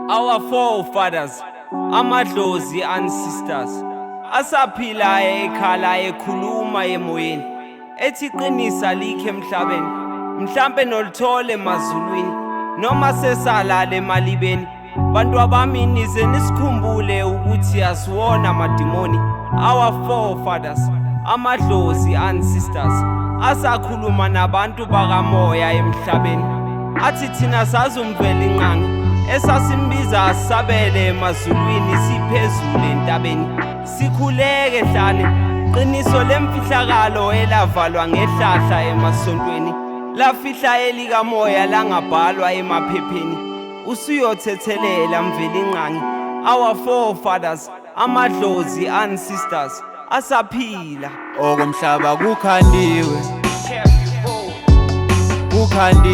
Our forefathers, amadlozi ancestors, asaphila ekhala ekhuluma emoyeni, ethi qinisa likhe emhlabeni, mhlambe nolithole emazulwini, noma sesalala emalibeni. Bantu abami nize nisikhumbule ukuthi asiwona amadimoni. Our forefathers, amadlozi ancestors, asakhuluma nabantu bakamoya emhlabeni, athi thina sazumvela inqangi esasimbiza asabele emazulwini siphezulu entabeni. Sikhuleke hlane qiniso lemfihlakalo elavalwa ngehlahla emasontweni, lafihla elikamoya langabhalwa emaphepheni. Usuyothethelela mvela inqangi. Our forefathers, amadlozi ancestors, asaphila. Okomhlaba kukhandiwe, kukhandiwe.